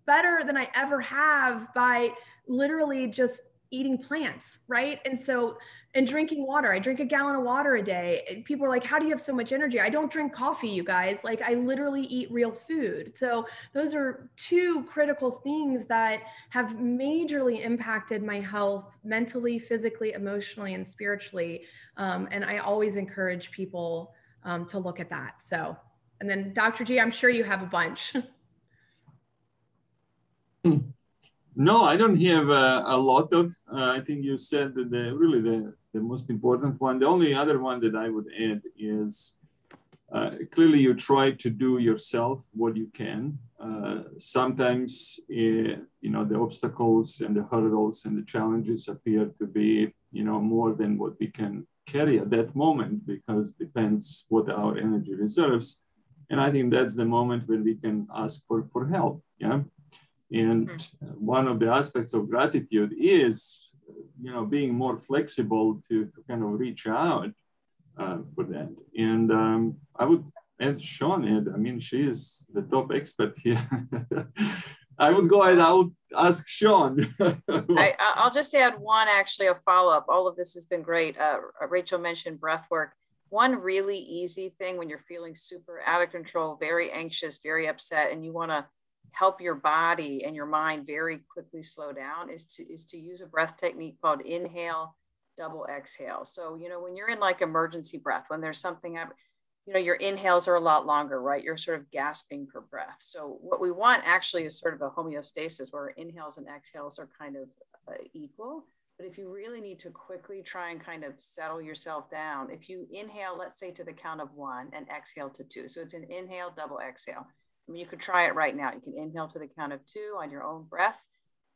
better than I ever have by literally just eating plants, right? And drinking water. I drink a gallon of water a day. People are like, how do you have so much energy? I don't drink coffee, you guys. Like, I literally eat real food. So those are 2 critical things that have majorly impacted my health mentally, physically, emotionally, and spiritually. And I always encourage people to look at that. So, and then Dr. G, I'm sure you have a bunch. No, I don't have a lot of, I think you said that the most important one. The only other one that I would add is clearly you try to do yourself what you can. Sometimes, the obstacles and the hurdles and the challenges appear to be, more than what we can carry at that moment, because depends what our energy reserves. And I think that's the moment when we can ask for help. Yeah. And one of the aspects of gratitude is, being more flexible to kind of reach out for that. And I would add Sean, I mean, she is the top expert here. I would go ahead, I would ask Sean. I'll just add one, actually, a follow-up. All of this has been great. Rachel mentioned breath work. One really easy thing when you're feeling super out of control, very anxious, very upset, and you want to help your body and your mind very quickly slow down is to use a breath technique called inhale, double exhale. So, when you're in like emergency breath, when there's something, your inhales are a lot longer, right? You're sort of gasping for breath. So what we want actually is sort of a homeostasis where inhales and exhales are kind of equal. But if you really need to quickly try and kind of settle yourself down, if you inhale, let's say to the count of 1 and exhale to 2. So it's an inhale, double exhale. I mean, you could try it right now. You can inhale to the count of 2 on your own breath,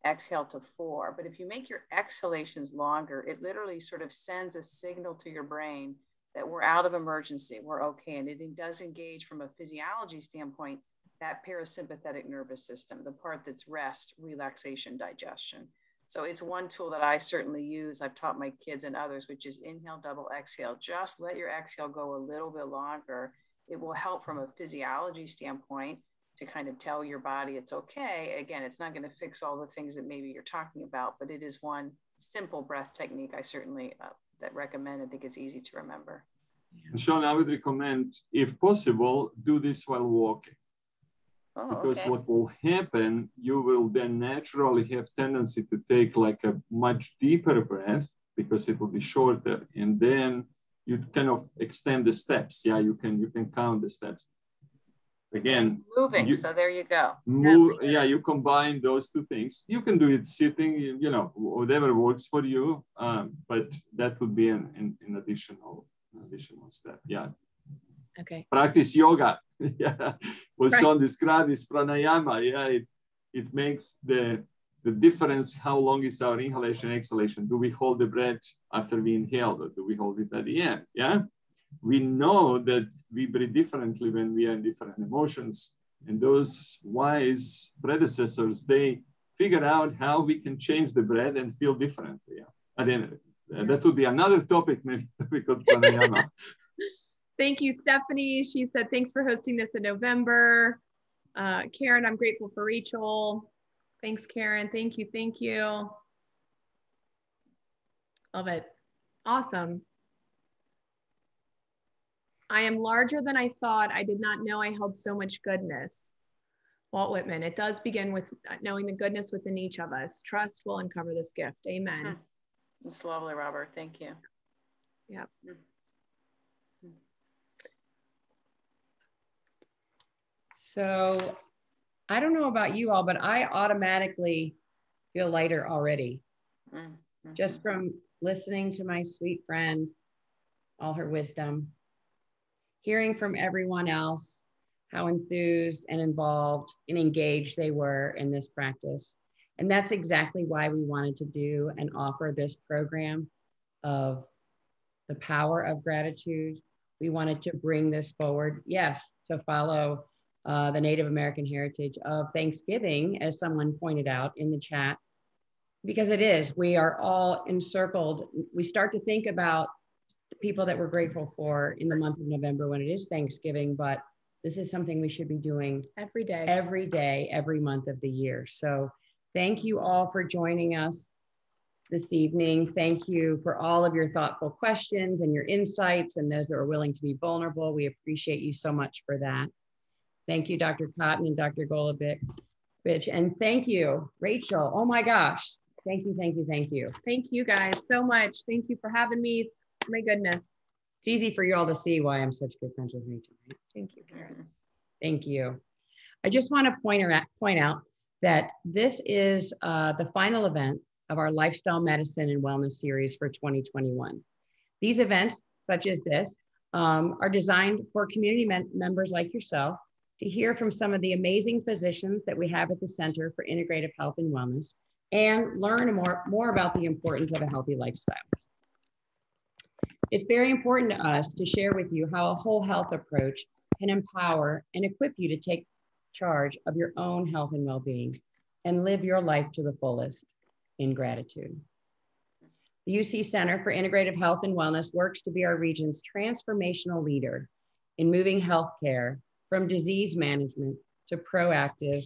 exhale to 4. But if you make your exhalations longer, it literally sort of sends a signal to your brain that we're out of emergency, we're okay. And it does engage from a physiology standpoint, that parasympathetic nervous system, the part that's rest, relaxation, digestion. So it's one tool that I certainly use. I've taught my kids and others, which is inhale, double exhale. Just let your exhale go a little bit longer. It will help from a physiology standpoint to kind of tell your body it's okay. Again, it's not going to fix all the things that maybe you're talking about, but it is one simple breath technique I certainly that recommend. I think it's easy to remember. And Sean, I would recommend, if possible, do this while walking. Oh, because okay. what will happen, you will then naturally have tendency to take like a much deeper breath because it will be shorter, and then you kind of extend the steps. Yeah, you can count the steps. Again, moving. So there you go. Move, yeah, you combine those two things. You can do it sitting, you know, whatever works for you. But that would be an additional step. Yeah. Okay. Practice yoga. Yeah. What Right. Sean described is pranayama. Yeah. It makes the difference. How long is our inhalation, exhalation? Do we hold the breath after we inhale, or do we hold it at the end? Yeah. We know that we breathe differently when we are in different emotions. And those wise predecessors, they figure out how we can change the breath and feel differently. Yeah. At the end of it. That would be another topic, maybe topic of pranayama. Thank you, Stephanie. She said, thanks for hosting this in November. Karen, I'm grateful for Rachel. Thanks, Karen. Thank you. Thank you. Love it. Awesome. I am larger than I thought. I did not know I held so much goodness. Walt Whitman, it does begin with knowing the goodness within each of us. Trust will uncover this gift. Amen. It's lovely, Robert. Thank you. Yep. So I don't know about you all, but I automatically feel lighter already. Mm-hmm. Just from listening to my sweet friend, all her wisdom, hearing from everyone else how enthused and involved and engaged they were in this practice. And that's exactly why we wanted to do and offer this program of the power of gratitude. We wanted to bring this forward, yes, to follow the Native American heritage of Thanksgiving, as someone pointed out in the chat, because it is, we are all encircled. We start to think about the people that we're grateful for in the month of November when it is Thanksgiving, but this is something we should be doing every day, every month of the year. So thank you all for joining us this evening. Thank you for all of your thoughtful questions and your insights, and those that are willing to be vulnerable. We appreciate you so much for that. Thank you, Dr. Cotton and Dr. Golubic. And thank you, Rachel. Oh my gosh. Thank you, thank you, thank you. Thank you guys so much. Thank you for having me. My goodness. It's easy for you all to see why I'm such good friends with Rachel. Right? Thank you, Karen. Thank you. I just want to point out that this is the final event of our Lifestyle Medicine and Wellness series for 2021. These events, such as this, are designed for community members like yourself to hear from some of the amazing physicians that we have at the Center for Integrative Health and Wellness and learn more about the importance of a healthy lifestyle. It's very important to us to share with you how a whole health approach can empower and equip you to take charge of your own health and well-being and live your life to the fullest in gratitude. The UC Center for Integrative Health and Wellness works to be our region's transformational leader in moving healthcare from disease management to proactive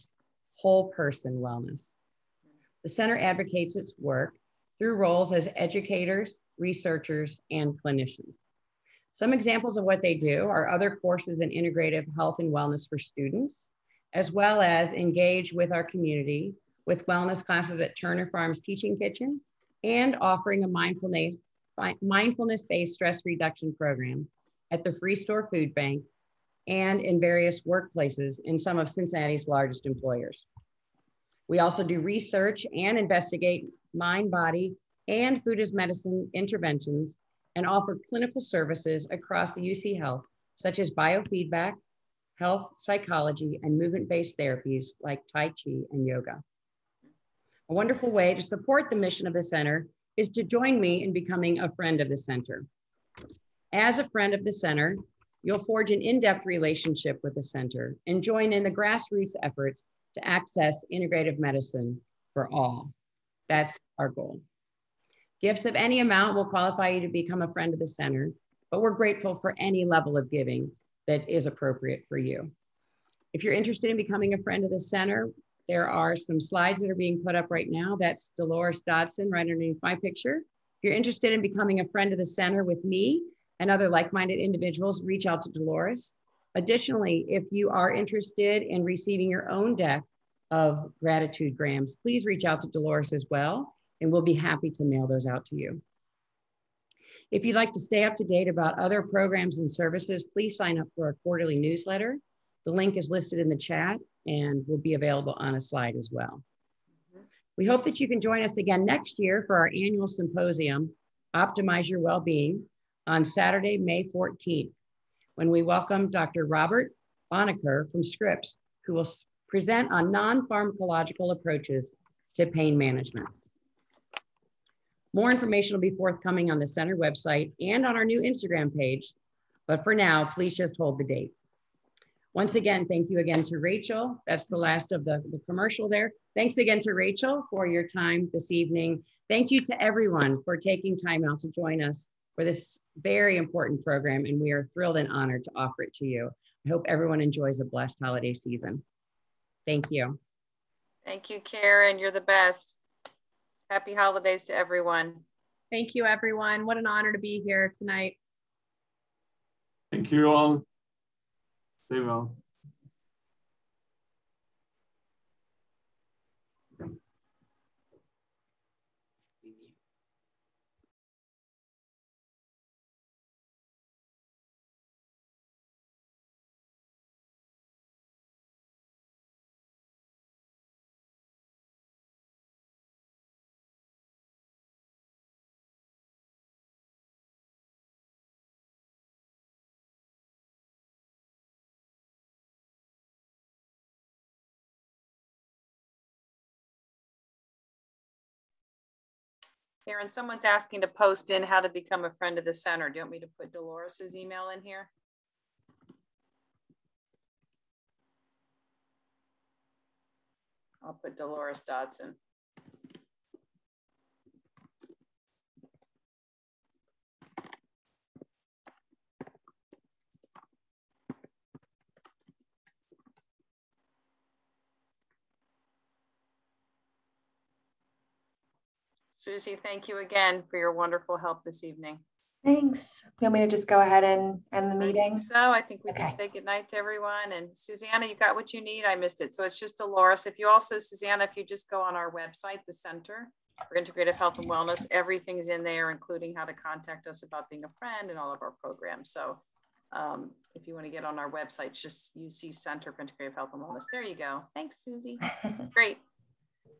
whole person wellness. The center advocates its work through roles as educators, researchers, and clinicians. Some examples of what they do are other courses in integrative health and wellness for students, as well as engage with our community with wellness classes at Turner Farms Teaching Kitchen and offering a mindfulness-based stress reduction program at the Free Store Food Bank and in various workplaces in some of Cincinnati's largest employers. We also do research and investigate mind, body, and food as medicine interventions and offer clinical services across the UC Health, such as biofeedback, health psychology, and movement-based therapies like Tai Chi and yoga. A wonderful way to support the mission of the center is to join me in becoming a friend of the center. As a friend of the center, you'll forge an in-depth relationship with the center and join in the grassroots efforts to access integrative medicine for all. That's our goal. Gifts of any amount will qualify you to become a friend of the center, but we're grateful for any level of giving that is appropriate for you. If you're interested in becoming a friend of the center, there are some slides that are being put up right now. That's Dolores Dodson right underneath my picture. If you're interested in becoming a friend of the center with me and other like-minded individuals, reach out to Dolores. Additionally, if you are interested in receiving your own deck of gratitude grams, please reach out to Dolores as well, and we'll be happy to mail those out to you. If you'd like to stay up to date about other programs and services, please sign up for our quarterly newsletter. The link is listed in the chat and will be available on a slide as well. We hope that you can join us again next year for our annual symposium, Optimize Your Wellbeing, on Saturday, May 14th, when we welcome Dr. Robert Bonacker from Scripps, who will present on non-pharmacological approaches to pain management. More information will be forthcoming on the center website and on our new Instagram page. But for now, please just hold the date. Once again, thank you again to Rachel. That's the last of the commercial there. Thanks again to Rachel for your time this evening. Thank you to everyone for taking time out to join us for this very important program, and we are thrilled and honored to offer it to you. I hope everyone enjoys a blessed holiday season. Thank you. Thank you, Karen. You're the best. Happy holidays to everyone. Thank you, everyone. What an honor to be here tonight. Thank you all. Stay well. Karen, someone's asking to post in how to become a friend of the center. Do you want me to put Dolores's email in here? I'll put Dolores Dodson. Susie, thank you again for your wonderful help this evening. Thanks. You want me to just go ahead and end the meeting? I think we can say goodnight to everyone. And Susanna, you got what you need? I missed it. So it's just Dolores. If you also, Susanna, if you just go on our website, the Center for Integrative Health and Wellness, everything's in there, including how to contact us about being a friend and all of our programs. So if you want to get on our website, just you see Center for Integrative Health and Wellness. There you go. Thanks, Susie. Great.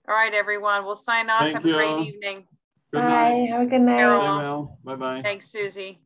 All right, everyone. We'll sign off. Have a great evening. Good night. Bye. Have a good night. Stay well. Bye-bye. Thanks, Susie.